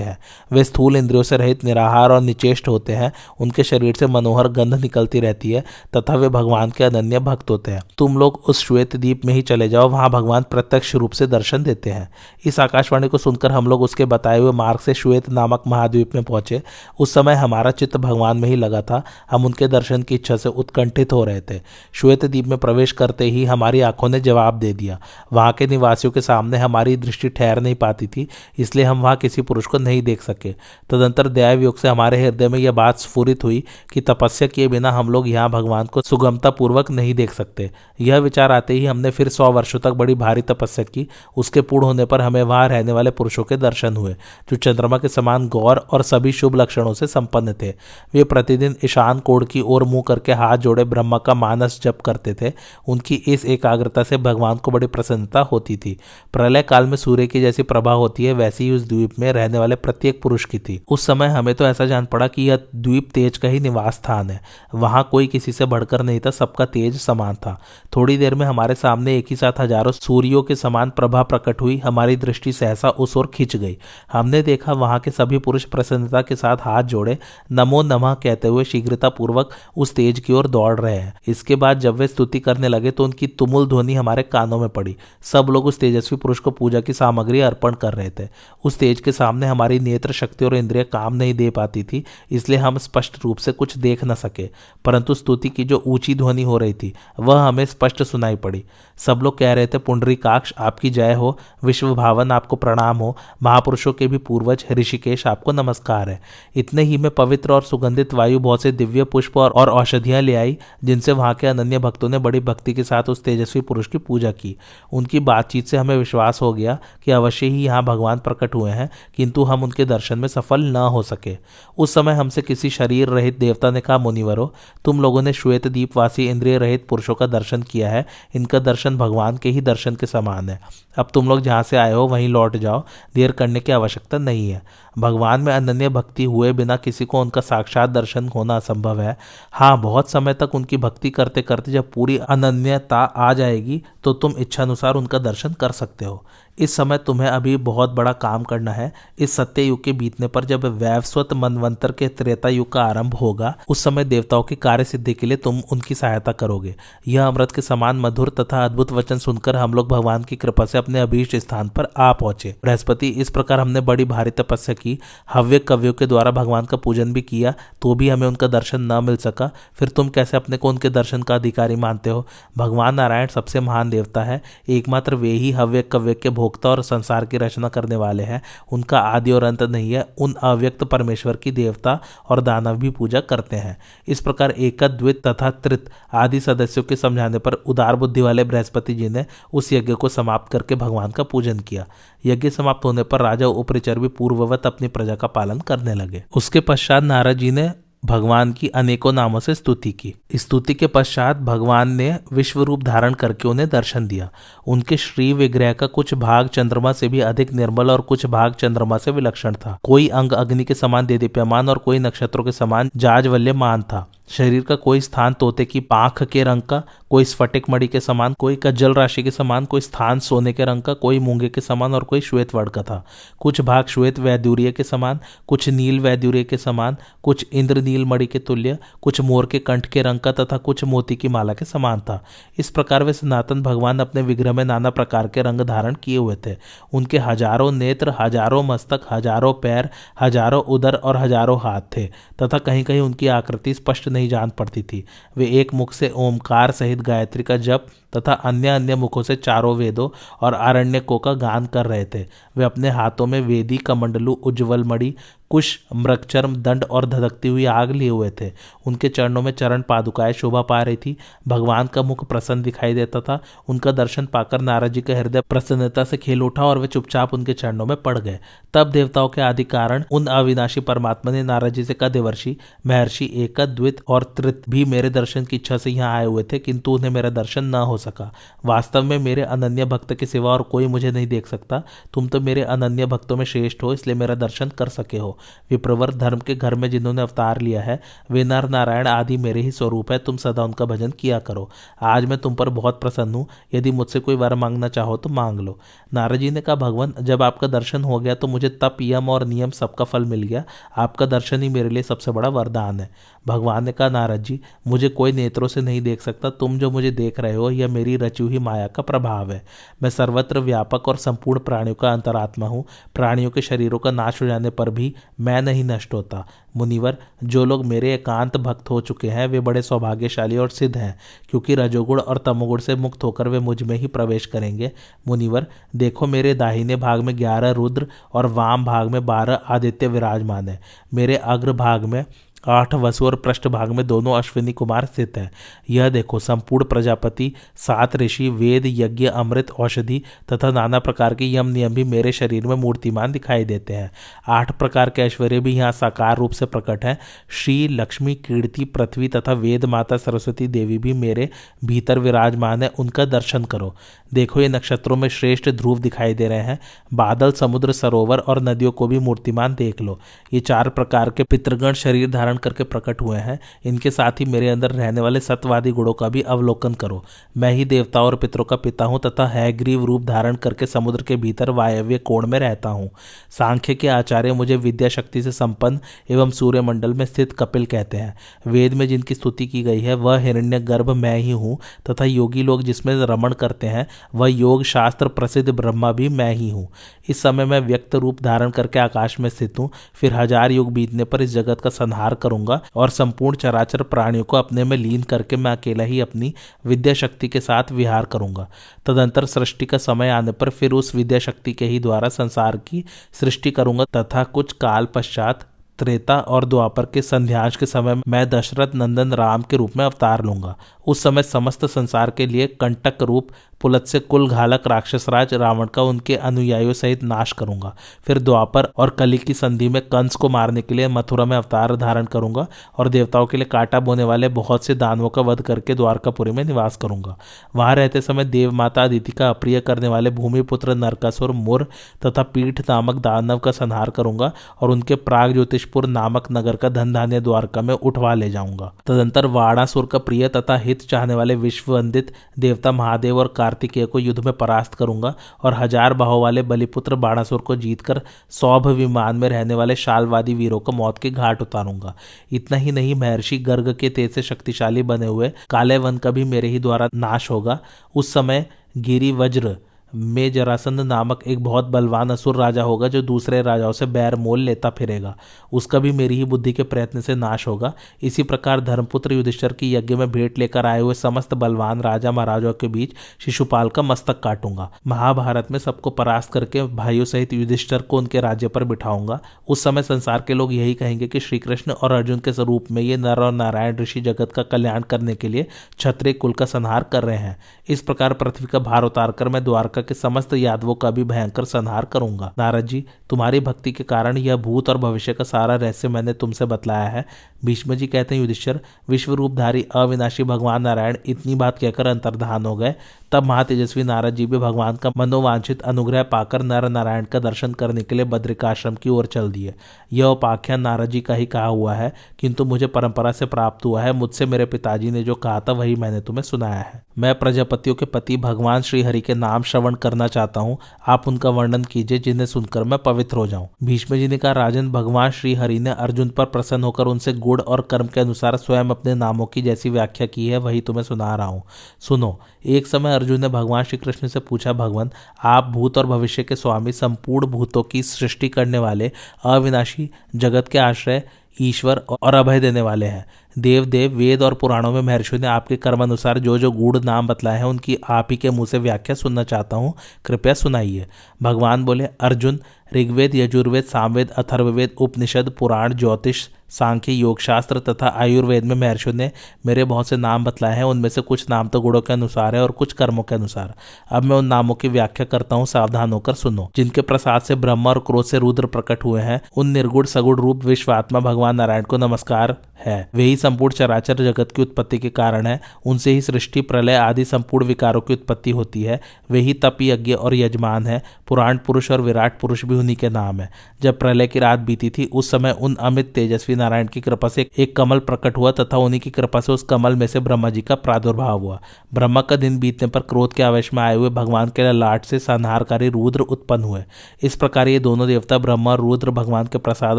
हैं। वे स्थूल इंद्रियों से रहित, निराहार और निचेष्ट होते हैं। उनके शरीर से मनोहर गंध निकलती रहती है तथा वे भगवान के अनन्य भक्त होते हैं। तुम लोग उस श्वेत द्वीप में ही चले जाओ, वहाँ भगवान प्रत्यक्ष रूप से दर्शन देते हैं। इस आकाशवाणी को सुनकर हम लोग उसके बताए हुए मार्ग से श्वेत नामक महाद्वीप में पहुंचे। उस समय हमारा चित्त भगवान में ही लगा था। हम उनके दर्शन की इच्छा से उत्कंठित हो रहे थे। श्वेत द्वीप में प्रवेश करते ही हमारी आंखों ने जवाब दे दिया। वहां के निवासियों के सामने हमारी दृष्टि ठहर नहीं पाती थी, इसलिए हम वहां किसी पुरुष को नहीं देख सके। तदंतर दैव योग से हमारे हृदय में यह बात स्फुरित हुई कि तपस्या किए बिना हम लोग यहाँ भगवान को सुगमता पूर्वक नहीं देख सकते। यह विचार आते ही हमने फिर 100 वर्षों तक बड़ी भारी तपस्या की। उसके पूर्ण होने पर हमें वहां रहने वाले पुरुषों के दर्शन हुए जो चंद्रमा के समान गौर और सभी शुभ लक्षणों से संपन्न थे। वे प्रतिदिन ईशान कोण की ओर मुंह करके हाथ जोड़े ब्रह्मा का मानस जप करते थे। उनकी इस एकाग्रता से भगवान को बड़ी प्रसन्नता होती थी। प्रलय काल में सूर्य की जैसी प्रभा होती है वैसी ही उस द्वीप में रहने वाले प्रत्येक पुरुष की थी। उस समय हमें तो ऐसा जान पड़ा कि यह द्वीप तेज का ही निवास स्थान है। वहां कोई किसी से बढ़कर नहीं था, सबका तेज समान था। थोड़ी देर में हमारे सामने एक ही साथ हजारों सूर्यों के समान प्रभा प्रकट हुई। हमारी दृष्टि सहसा उस ओर खिंच गई। हमने देखा वहां के सभी पुरुष प्रसन्नता के साथ हाथ जोड़े नमो नमः कहते हुए शीघ्रता पूर्वक उस तेज की ओर दौड़ रहे हैं। इसके बाद जब वे स्तुति करने लगे तो उनकी तुमुल ध्वनि हमारे कानों में पड़ी। सब लोग उस तेजस्वी पुरुष को पूजा की सामग्री अर्पण कर रहे थे। उस तेज के सामने हमारी नेत्र शक्ति और इंद्रिय काम नहीं दे पाती थी, इसलिए हम स्पष्ट रूप से कुछ देख न सके, परंतु स्तुति की जो ऊंची ध्वनि हो रही थी वह हमें स्पष्ट सुनाई पड़ी। सब लोग कह रहे थे, पुंडरीकाक्ष आपकी जय हो, विश्व भावन आपको प्रणाम हो, महापुरुषों के भी पूर्वज ऋषिकेश आपको नमस्कार है। इतने ही में पवित्र और सुगंधित वायु बहुत से दिव्य पुष्प और औषधियां ले आई, जिनसे वहां के अनन्य भक्तों ने बड़ी भक्ति के साथ उस तेजस्वी पुरुष की पूजा की। उनकी बातचीत से हमें विश्वास हो गया कि अवश्य ही यहाँ भगवान प्रकट हुए हैं, किंतु हम उनके दर्शन में सफल न हो सके। उस समय हमसे किसी शरीर रहित देवता ने कहा, मुनिवरों, तुम लोगों ने श्वेत द्वीपवासी इंद्रिय रहित पुरुषों का दर्शन किया है। इनका दर्शन भगवान के ही दर्शन के समान है। अब तुम लोग जहाँ से आए हो वहीं लौट जाओ, देर करने की आवश्यकता नहीं है। भगवान में अनन्य भक्ति हुए बिना किसी को उनका साक्षात दर्शन होना असंभव है। हाँ, बहुत समय तक उनकी भक्ति करते करते जब पूरी अनन्यता आ जाएगी तो तुम इच्छानुसार उनका दर्शन कर सकते हो। इस समय तुम्हें अभी बहुत बड़ा काम करना है। इस सत्य युग के बीतने पर जब वैवस्वत मनवंतर के त्रेता युग का आरंभ होगा, उस समय देवताओं की कार्य सिद्धि के लिए तुम उनकी सहायता करोगे। यह अमृत के समान मधुर तथा अद्भुत वचन सुनकर हम लोग भगवान की कृपा से अपने अभीष्ट स्थान पर आ पहुंचे। बृहस्पति, इस प्रकार हमने बड़ी भारी तपस्या की, हव्य कव्यों के द्वारा भगवान का पूजन भी किया, तो भी हमें उनका दर्शन न मिल सका। फिर तुम कैसे अपने को उनके दर्शन का अधिकारी मानते हो? भगवान नारायण सबसे महान देवता है। एकमात्र वे ही हव्य कव्य के भोक्ता और संसार की रचना करने वाले हैं। उनका आदि और अंत नहीं है। उन अव्यक्त परमेश्वर की देवता और दानव भी पूजा करते हैं। इस प्रकार एक, द्वित तथा त्रित आदि सदस्यों के समझाने पर उदार बुद्धि वाले बृहस्पति जी ने उस यज्ञ को समाप्त करके भगवान का पूजन किया। यज्ञ समाप्त होने पर राजा उपरिचर भी पूर्ववत अपनी प्रजा का पालन करने लगे। उसके पश्चात नारद जी ने भगवान की अनेकों नामों से स्तुति की। स्तुति के पश्चात भगवान ने विश्व रूप धारण करके उन्हें दर्शन दिया। उनके श्री विग्रह का कुछ भाग चंद्रमा से भी अधिक निर्मल और कुछ भाग चंद्रमा से विलक्षण था। कोई अंग अग्नि के समान देदीप्यमान और कोई नक्षत्रों के समान जाज्वल्यमान था। शरीर का कोई स्थान तोते की पाख के रंग का, कोई स्फटिक मणि के समान, कोई कज्जल राशि के समान, कोई स्थान सोने के रंग का, कोई मूंगे के समान और कोई श्वेत वर्ण का था। कुछ भाग श्वेत वैदूर्य के समान, कुछ नील वैदूर्य के समान, कुछ इंद्रनील मणि के तुल्य, कुछ मोर के कंठ के रंग का तथा कुछ मोती की माला के समान था। इस प्रकार वे सनातन भगवान अपने विग्रह में नाना प्रकार के रंग धारण किए हुए थे। उनके हजारों नेत्र, हजारों मस्तक, हजारों पैर, हजारों उदर और हजारों हाथ थे तथा कहीं कहीं उनकी आकृति स्पष्ट नहीं जान पड़ती थी। वे एक मुख से ओमकार सहित गायत्री का जप तथा अन्य अन्य मुखों से चारों वेदों और आरण्यकों का गान कर रहे थे। वे अपने हाथों में वेदी, कमंडलू, उज्ज्वल मणि, कुश, मृगचर्म, दंड और धधकती हुई आग लिए हुए थे। उनके चरणों में चरण पादुकाएं शोभा पा रही थी। भगवान का मुख प्रसन्न दिखाई देता था। उनका दर्शन पाकर नारद जी का हृदय प्रसन्नता से खेल उठा और वे चुपचाप उनके चरणों में पड़ गए। तब देवताओं के आदि कारण उन अविनाशी परमात्मा ने नारद जी से कहा, देवर्षि, महर्षि एक, द्वित और तृत भी मेरे दर्शन की इच्छा से यहाँ आए हुए थे, किंतु उन्हें मेरा दर्शन न हो सका। वास्तव में मेरे अनन्य भक्त के सिवा और कोई मुझे नहीं देख सकता। तुम तो मेरे अनन्य भक्तों में श्रेष्ठ हो, इसलिए मेरा दर्शन कर सके हो। विप्रवर, धर्म के घर में जिन्होंने अवतार लिया है वे नर नारायण आदि मेरे ही स्वरूप है। तुम सदा उनका भजन किया करो। आज मैं तुम पर बहुत प्रसन्न हूँ। यदि मुझसे कोई वर मांगना चाहो तो मांग लो। नारद जी ने कहा, भगवान, जब आपका दर्शन हो गया तो मुझे तप, यम और नियम सबका फल मिल गया। आपका दर्शन ही मेरे लिए सबसे बड़ा वरदान है। भगवान ने कहा, नारद जी, मुझे कोई नेत्रों से नहीं देख सकता। तुम जो मुझे देख रहे हो यह मेरी रची हुई माया का प्रभाव है। मैं सर्वत्र व्यापक और संपूर्ण प्राणियों का अंतरात्मा हूँ। प्राणियों के शरीरों का नाश हो जाने पर भी मैं नहीं नष्ट होता। मुनिवर, जो लोग मेरे एकांत भक्त हो चुके हैं वे बड़े सौभाग्यशाली और सिद्ध हैं, क्योंकि रजोगुण और तमोगुण से मुक्त होकर वे मुझ में ही प्रवेश करेंगे। मुनिवर, देखो, मेरे दाहिने भाग में 11 रुद्र और वाम भाग में 12 आदित्य विराजमान है। मेरे अग्र भाग में 8 वसु और पृष्ठ भाग में दोनों अश्विनी कुमार स्थित हैं। यह देखो, संपूर्ण प्रजापति, 7 ऋषि, वेद, यज्ञ, अमृत, औषधि तथा नाना प्रकार के यम नियम भी मेरे शरीर में मूर्तिमान दिखाई देते हैं। 8 प्रकार के ऐश्वर्य भी यहाँ साकार रूप से प्रकट हैं। श्री, लक्ष्मी, कीर्ति, पृथ्वी तथा वेद माता सरस्वती देवी भी मेरे भीतर विराजमान है। उनका दर्शन करो। देखो, ये नक्षत्रों में श्रेष्ठ ध्रुव दिखाई दे रहे हैं। बादल, समुद्र, सरोवर और नदियों को भी मूर्तिमान देख लो। ये 4 प्रकार के पितृगण शरीर धारण करके प्रकट हुए हैं। इनके साथ ही मेरे अंदर रहने वाले सत्वादी गुणों का भी अवलोकन करो। मैं ही देवताओं और पितरों का पिता हूँ तथा हैग्रीव रूप धारण करके समुद्र के भीतर वायव्य कोण में रहता हूँ। सांख्य के आचार्य मुझे विद्या शक्ति से संपन्न एवं सूर्यमंडल में स्थित कपिल कहते हैं। वेद में जिनकी स्तुति की गई है वह हिरण्यगर्भ मैं ही हूँ तथा योगी लोग जिसमें रमण करते हैं वह योग शास्त्र प्रसिद्ध ब्रह्मा भी मैं ही हूँ। इस समय मैं व्यक्त रूप धारण करके आकाश में स्थित हूँ। फिर 1000 युग बीतने पर इस जगत का संहार करूंगा और संपूर्ण चराचर प्राणियों को अपने में लीन करके मैं अकेला ही अपनी विद्या शक्ति के साथ विहार करूंगा। तदंतर सृष्टि का समय आने पर फिर उस विद्या शक्ति के ही द्वारा संसार की सृष्टि करूंगा तथा कुछ काल पश्चात त्रेता और द्वापर के संध्यांश के समय मैं दशरथ नंदन राम के रूप में अवतार लूंगा। उस समय समस्त संसार के लिए कंटक रूप पुलत से कुल घालक राक्षसराज रावण का उनके अनुयायियों सहित नाश करूंगा। फिर द्वापर और कली की संधि में कंस को मारने के लिए मथुरा में अवतार धारण करूंगा और देवताओं के लिए कांटा बोने वाले बहुत से दानवों का वध करके द्वारकापुरी में निवास करूंगा। वहां रहते समय देव माता अदिति का अप्रिय करने वाले भूमिपुत्र नरकासुर, मुर तथा पीठ नामक दानव का संहार करूंगा और उनके प्राग ज्योतिषपुर नामक नगर का धन धान्य द्वारका में उठवा ले जाऊंगा। तदंतर वाणासुर का प्रिय तथा हित चाहने वाले विश्ववंदित देवता महादेव और कार्तिकेय को युद्ध में परास्त करूंगा और 1000 बाहों वाले बलिपुत्र बाणासुर को जीतकर सौभ विमान में रहने वाले शालवादी वीरों को मौत के घाट उतारूंगा। इतना ही नहीं, महर्षि गर्ग के तेज से शक्तिशाली बने हुए काले वन का भी मेरे ही द्वारा नाश होगा। उस समय गिरि वज्र में जरासंध नामक एक बहुत बलवान असुर राजा होगा जो दूसरे राजाओं से बैर मोल लेता फिरेगा। उसका भी मेरी ही बुद्धि के प्रयत्न से नाश होगा। इसी प्रकार धर्मपुत्र युधिष्ठिर की यज्ञ में भेंट लेकर आए हुए समस्त बलवान राजा महाराजाओं के बीच शिशुपाल का मस्तक काटूंगा। महाभारत में सबको परास्त करके भाइयों सहित युधिष्ठिर को उनके राज्य पर बिठाऊंगा। उस समय संसार के लोग यही कहेंगे कि श्री कृष्ण और अर्जुन के स्वरूप में ये नर और नारायण ऋषि जगत का कल्याण करने के लिए क्षत्रिय कुल का संहार कर रहे हैं। इस प्रकार पृथ्वी का भार उतारकर मैं द्वारका के समस्त यादवों का भी भयंकर संहार करूंगा। नारद जी, तुम्हारी भक्ति के कारण यह भूत और भविष्य का सारा रहस्य मैंने तुमसे बतलाया है। भीष्म जी कहते हैं, युधिष्ठिर, विश्व रूपधारी अविनाशी भगवान नारायण इतनी बात कहकर अंतर्धान हो गए। तब महातेजस्वी नारद जी भी भगवान का मनोवांछित अनुग्रह पाकर नर नारायण का दर्शन करने के लिए बद्रिकाश्रम की ओर चल दिए। यह उपाख्यान नारद जी का ही कहा हुआ है, किंतु मुझे परंपरा से प्राप्त हुआ है। मुझसे मेरे पिताजी ने जो कहा था वही मैंने तुम्हें सुनाया है। मैं प्रजापतियों के पति भगवान श्री हरि के नाम श्रवण करना चाहता हूँ। आप उनका वर्णन कीजिए, जिन्हें सुनकर मैं पवित्र हो जाऊं। भीष्म जी ने कहा, राजन, भगवान श्री हरि ने अर्जुन पर प्रसन्न होकर उनसे गुण और कर्म के अनुसार स्वयं अपने नामों की जैसी व्याख्या की है वही तुम्हें सुना रहा हूँ। सुनो। एक समय अर्जुन ने भगवान श्री कृष्ण से पूछा, भगवान, आप भूत और भविष्य के स्वामी, संपूर्ण भूतों की सृष्टि करने वाले, अविनाशी, जगत के आश्रय, ईश्वर और अभय देने वाले हैं। देव वेद और पुराणों में महर्षियों ने आपके कर्मानुसार जो जो गूढ़ नाम बतलाए हैं उनकी आप ही के मुंह से व्याख्या सुनना चाहता हूँ, कृपया सुनाइए। भगवान बोले, अर्जुन, ऋग्वेद, यजुर्वेद, सामवेद, अथर्ववेद, उपनिषद, पुराण, ज्योतिष, सांख्य, योगशास्त्र तथा आयुर्वेद में महर्षियों ने मेरे बहुत से नाम बतलाए हैं। उनमें से कुछ नाम तो गुणों के अनुसार है और कुछ कर्मों के अनुसार। अब मैं उन नामों की व्याख्या करता हूँ, सावधान होकर सुनो। जिनके प्रसाद से ब्रह्मा और क्रोध से रुद्र प्रकट हुए हैं, उन निर्गुण सगुण रूप विश्वात्मा भगवान नारायण को नमस्कार है। वे ही संपूर्ण चराचर जगत की उत्पत्ति के कारण है। उनसे ही सृष्टि, प्रलय आदि संपूर्ण विकारों की उत्पत्ति होती है। वे ही तप, यज्ञ और यजमान है। पुराण पुरुष और विराट पुरुष भी उन्हीं के नाम है। जब प्रलय की रात बीती थी, उस समय उन अमित तेजस्वी नारायण की कृपा से एक कमल प्रकट हुआ तथा उन्हीं की कृपा से उस कमल में से ब्रह्मा जी का प्रादुर्भाव हुआ। ब्रह्मा का दिन बीतने पर क्रोध के आवेश में आए हुए भगवान के ललाट से संहारकारी रुद्र उत्पन्न हुए। इस प्रकार ये दोनों देवता ब्रह्मा और रुद्र भगवान के प्रसाद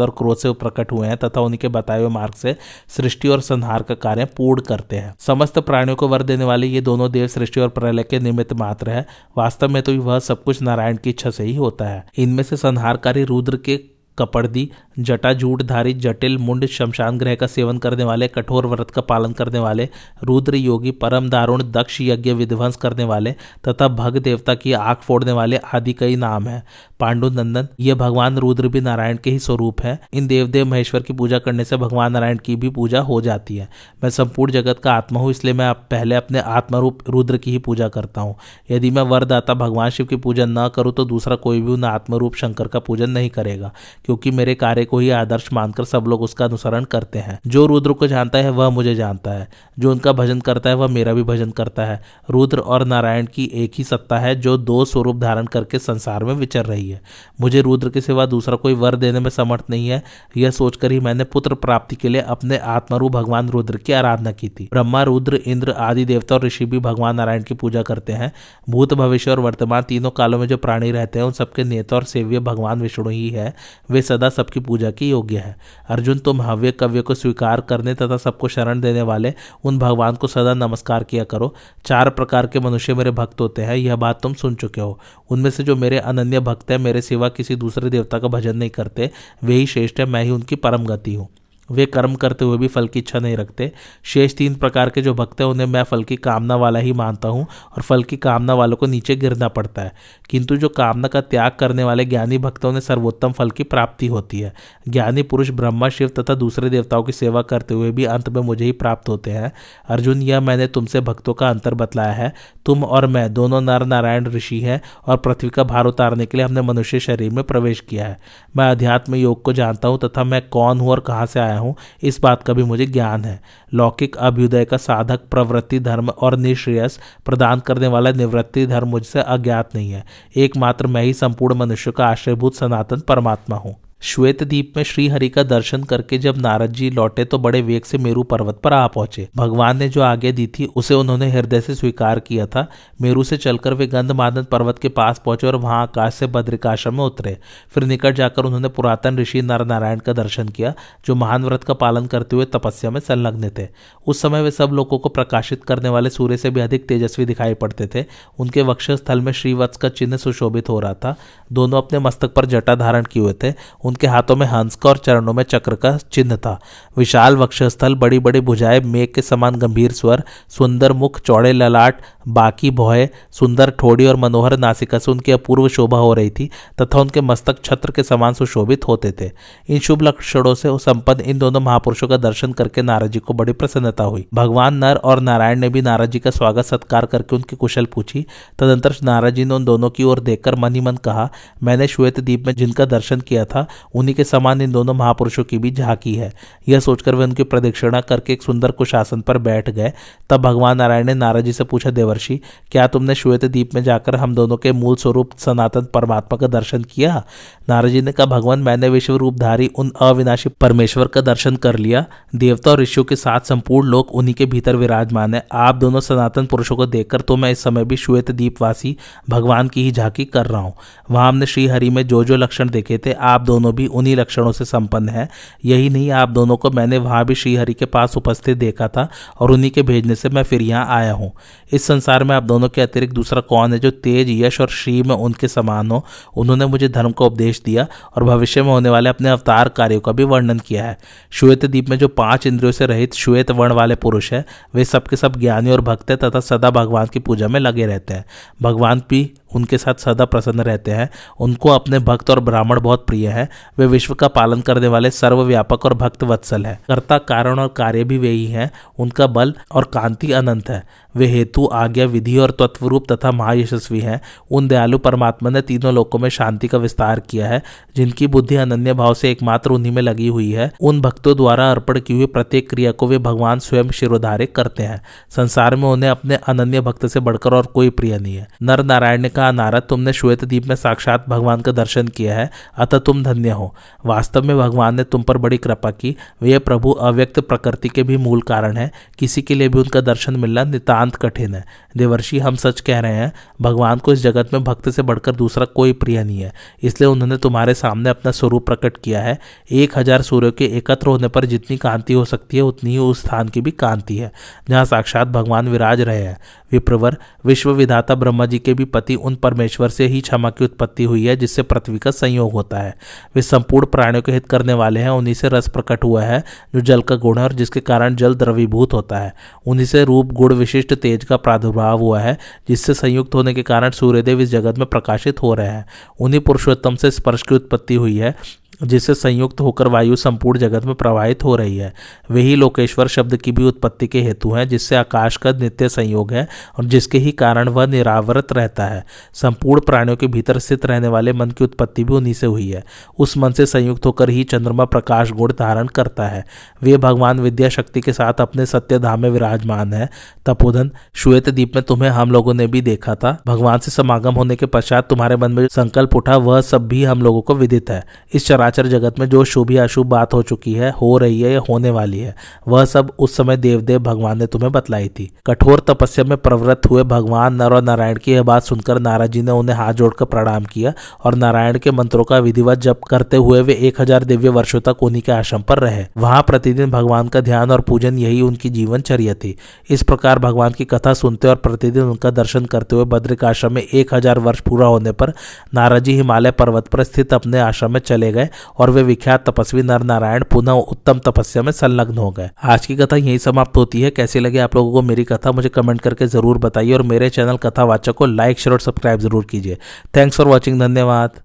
और क्रोध से प्रकट हुए हैं तथा उन्हीं के बताए हुए मार्ग से सृष्टि और संहार का कार्य पूर्ण करते हैं। समस्त प्राणियों को वर देने वाले ये दोनों देव सृष्टि और प्रलय के निमित्त मात्र है। वास्तव में तो वह सब कुछ नारायण की इच्छा से ही होता है। इनमें से संहारकारी रुद्र के कपड़दी, जटाजूटधारी, जटिल, मुंड, शमशान ग्रह का सेवन करने वाले, कठोर व्रत का पालन करने वाले, रुद्र योगी, परम दारुण, दक्ष यज्ञ विध्वंस करने वाले तथा भग देवता की आंख फोड़ने वाले आदि कई नाम है। पांडुनंदन, ये भगवान रुद्र भी नारायण के ही स्वरूप है। इन देवदेव महेश्वर की पूजा करने से भगवान नारायण की भी पूजा हो जाती है। मैं संपूर्ण जगत का आत्मा हूँ, इसलिए मैं पहले अपने आत्मरूप रुद्र की ही पूजा करता हूँ। यदि मैं वरदाता भगवान शिव की पूजा न करूँ तो दूसरा कोई भी उन आत्मरूप शंकर का पूजन नहीं करेगा, क्योंकि मेरे कार्य को ही आदर्श मानकर सब लोग उसका अनुसरण करते हैं। जो रुद्र को जानता है वह मुझे जानता है, जो उनका भजन करता है वह मेरा भी भजन करता है। रुद्र और नारायण की एक ही सत्ता है जो दो स्वरूप धारण करके संसार में विचर रही है। मुझे रुद्र के सिवा दूसरा कोई वर देने में समर्थ नहीं है। यह सोचकर ही मैंने पुत्र प्राप्ति के लिए अपने आत्मरूप भगवान रुद्र की आराधना की थी। ब्रह्मा, रुद्र, इंद्र आदि देवता और ऋषि भी भगवान नारायण की पूजा करते हैं। भूत, भविष्य और वर्तमान तीनों कालों में जो प्राणी रहते हैं उन सबके नेता और सेव्य भगवान विष्णु ही है। वे सदा सबकी पूजा की योग्य है। अर्जुन, तुम हव्य कव्य को स्वीकार करने तथा सबको शरण देने वाले उन भगवान को सदा नमस्कार किया करो। 4 प्रकार के मनुष्य मेरे भक्त होते हैं, यह बात तुम सुन चुके हो। उनमें से जो मेरे अनन्य भक्त है, मेरे सिवा किसी दूसरे देवता का भजन नहीं करते, वे ही श्रेष्ठ है। मैं ही उनकी परम गति हूँ। वे कर्म करते हुए भी फल की इच्छा नहीं रखते। शेष 3 प्रकार के जो भक्त हैं उन्हें मैं फल की कामना वाला ही मानता हूँ और फल की कामना वालों को नीचे गिरना पड़ता है। किंतु जो कामना का त्याग करने वाले ज्ञानी भक्तों ने सर्वोत्तम फल की प्राप्ति होती है। ज्ञानी पुरुष ब्रह्मा, शिव तथा दूसरे देवताओं की सेवा करते हुए भी अंत में मुझे ही प्राप्त होते हैं। अर्जुन, यह मैंने तुमसे भक्तों का अंतर बतलाया है। तुम और मैं दोनों नर नारायण ऋषि हैं और पृथ्वी का भार उतारने के लिए हमने मनुष्य शरीर में प्रवेश किया है। मैं अध्यात्म योग को जानता हूँ तथा मैं कौन हूँ और कहाँ से आया हूँ इस बात का भी मुझे ज्ञान है। लौकिक अभ्युदय का साधक, प्रवृत्ति धर्म और निःश्रेयस प्रदान करने वाला निवृत्ति धर्म मुझसे अज्ञात नहीं है। एकमात्र मैं ही संपूर्ण मनुष्य का आश्रयभूत सनातन परमात्मा हूँ। श्वेत द्वीप में श्री हरि का दर्शन करके जब नारद जी लौटे तो बड़े वेग से मेरू पर्वत पर आ पहुंचे। भगवान ने जो आज्ञा दी थी उसे उन्होंने हृदय से स्वीकार किया था। मेरू से चलकर वे गंधमादन पर्वत के पास पहुंचे और वहां आकाश से बद्रिकाश्रम में उतरे। फिर निकट जाकर उन्होंने पुरातन ऋषि नर नारायण का दर्शन किया, जो महान व्रत का पालन करते हुए तपस्या में संलग्न थे। उस समय वे सब लोगों को प्रकाशित करने वाले सूर्य से भी अधिक तेजस्वी दिखाई पड़ते थे। उनके वक्षस्थल में श्रीवत्स का चिन्ह सुशोभित हो रहा था। दोनों अपने मस्तक पर जटा धारण किए हुए थे। उनके हाथों में हंस का और चरणों में चक्र का चिन्ह था। विशाल वक्षस्थल, बड़ी बड़ी भुजाएं, मेघ के समान गंभीर स्वर, सुंदर मुख, चौड़े ललाट, बाकी भौहें सुंदर ठोड़ी और मनोहर नासिका से उनकी अपूर्व शोभा हो रही थी तथा उनके मस्तक छत्र के समान सुशोभित होते थे। इन शुभ लक्षणों से संपन्न इन दोनों महापुरुषों का दर्शन करके नारद जी को बड़ी प्रसन्नता हुई। भगवान नर और नारायण ने भी नारद जी का स्वागत सत्कार करके उनकी कुशल पूछी। तदंतर नारद जी ने उन दोनों की ओर देखकर मन ही मन कहा, मैंने श्वेत द्वीप में जिनका दर्शन किया था उन्हीं के समान इन दोनों महापुरुषों की भी झांकी है। यह सोचकर वे उनकी प्रदक्षिणा करके एक सुंदर कुशासन पर बैठ गए। तब भगवान नारायण ने नारद जी से पूछा, देवर्षि, क्या तुमने श्वेत द्वीप में जाकर हम दोनों के मूल स्वरूप सनातन परमात्मा का दर्शन किया? नारद जी ने कहा, भगवान, मैंने विश्व रूपधारी उन अविनाशी परमेश्वर का दर्शन कर लिया। देवता और ऋषियों के साथ संपूर्ण लोक उन्हीं के भीतर विराजमान है। आप दोनों सनातन पुरुषों को देखकर तो मैं इस समय भी श्वेत द्वीपवासी भगवान की ही झांकी कर रहा हूँ। वहां हमने श्रीहरि में जो जो लक्षण देखे थे, आप दोनों भी उन्हीं लक्षणों से संपन्न है। यही नहीं, आप दोनों को मैंने वहां भी श्रीहरि के पास उपस्थित देखा था और उन्हीं के भेजने से मैं फिर यहाँ आया हूँ। इस संसार में आप दोनों के अतिरिक्त दूसरा कौन है जो तेज, यश और श्री में उनके समान हो? उन्होंने मुझे धर्म का उपदेश दिया और भविष्य में होने वाले अपने अवतार कार्यों का भी वर्णन किया है। श्वेत द्वीप में जो 5 इंद्रियों से रहित श्वेत वर्ण वाले पुरुष है, वे सबके सब ज्ञानी और भक्त है तथा सदा भगवान की पूजा में लगे रहते हैं। भगवान भी उनके साथ सदा प्रसन्न रहते हैं। उनको अपने भक्त और ब्राह्मण बहुत प्रिय है। वे विश्व का पालन करने वाले सर्वव्यापक और भक्त वत्सल है। कर्ता, कारण और कार्य भी वे ही हैं। उनका बल और कांति अनंत है। वे हेतु, आज्ञा, विधि और तत्वरूप तथा महायशस्वी हैं। उन दयालु परमात्मा ने तीनों लोकों में शांति का विस्तार किया है। जिनकी बुद्धि अनन्य भाव से एकमात्र उन्हीं में लगी हुई है, उन भक्तों द्वारा अर्पण की हुई प्रत्येक क्रिया को वे भगवान स्वयं शिरोधार्य करते हैं। संसार में उन्हें अपने अनन्य भक्त से बढ़कर और कोई प्रिय नहीं है। नर नारायण ने कहा, नारद, तुमने श्वेत द्वीप में साक्षात भगवान का दर्शन किया है, अतः तुम धन्य हो। वास्तव में भगवान ने तुम पर बड़ी कृपा की। वे प्रभु अव्यक्त प्रकृति के भी मूल कारण है। किसी के लिए भी उनका दर्शन मिलना नितांत कठिन है। देवर्षि, हम सच कह रहे हैं। भगवान को इस जगत में भक्त से बढ़कर दूसरा कोई प्रिय नहीं है। इसलिए उन्होंने तुम्हारे सामने अपना स्वरूप प्रकट किया है। 1000 सूर्यों के एकत्र होने पर जितनी कांति हो सकती है, उतनी ही उस स्थान की भी कांति है जहाँ साक्षात भगवान विराज रहे हैं। विप्रवर, विश्व विधाता ब्रह्मा जी के भी पति उन परमेश्वर से ही क्षमा की उत्पत्ति हुई है जिससे पृथ्वी का संयोग होता है। वे संपूर्ण प्राणियों के हित करने वाले हैं। उन्हीं से रस प्रकट हुआ है जो जल का गुण है और जिसके कारण जल द्रवीभूत होता है। उन्हीं से रूप, गुण, विशिष्ट तेज का प्रादुर्भाव हुआ है जिससे संयुक्त होने के कारण सूर्यदेव इस जगत में प्रकाशित हो रहे हैं। उन्हीं पुरुषोत्तम से स्पर्श की उत्पत्ति हुई है जिससे संयुक्त होकर वायु संपूर्ण जगत में प्रवाहित हो रही है। वही लोकेश्वर शब्द की भी उत्पत्ति के हेतु हैं, जिससे आकाश का नित्य संयोग है और जिसके ही कारण वह निरावृत रहता है। संपूर्ण प्राणियों के भीतर स्थित रहने वाले मन की उत्पत्ति भी उन्हीं से हुई है। उस मन से संयुक्त होकर ही चंद्रमा प्रकाश गुण धारण करता है। वे भगवान विद्या शक्ति के साथ अपने सत्य धाम में विराजमान है। तपोधन, श्वेत द्वीप में तुम्हें हम लोगों ने भी देखा था। भगवान से समागम होने के पश्चात तुम्हारे मन में जो संकल्प उठा, वह सब भी हम लोगों को विदित है। इस चराचर जगत में जो शुभ या अशुभ बात हो चुकी है, हो रही है या होने वाली है, वह सब उस समय देवदेव भगवान ने तुम्हें बतलाई थी। कठोर तपस्या में प्रवृत्त हुए भगवान नर और नारायण की यह बात सुनकर नारद जी ने उन्हें हाथ जोड़कर प्रणाम किया और नारायण के मंत्रों का विधिवत जप करते हुए वे 1000 दिव्य वर्षों तक उन्हीं के आश्रम पर रहे। वहां प्रतिदिन भगवान का ध्यान और पूजन, यही उनकी जीवनचर्या थी। इस प्रकार भगवान की कथा सुनते और प्रतिदिन उनका दर्शन करते हुए बद्रिक आश्रम में 1000 वर्ष पूरा होने पर नारद जी हिमालय पर्वत पर स्थित अपने आश्रम में चले गए और वे विख्यात तपस्वी नर नारायण पुनः उत्तम तपस्या में संलग्न हो गए। आज की कथा यही समाप्त होती है। कैसी लगी आप लोगों को मेरी कथा, मुझे कमेंट करके जरूर बताइए और मेरे चैनल कथावाचक को लाइक, शेयर और सब्सक्राइब जरूर कीजिए। Thanks for watching. धन्यवाद।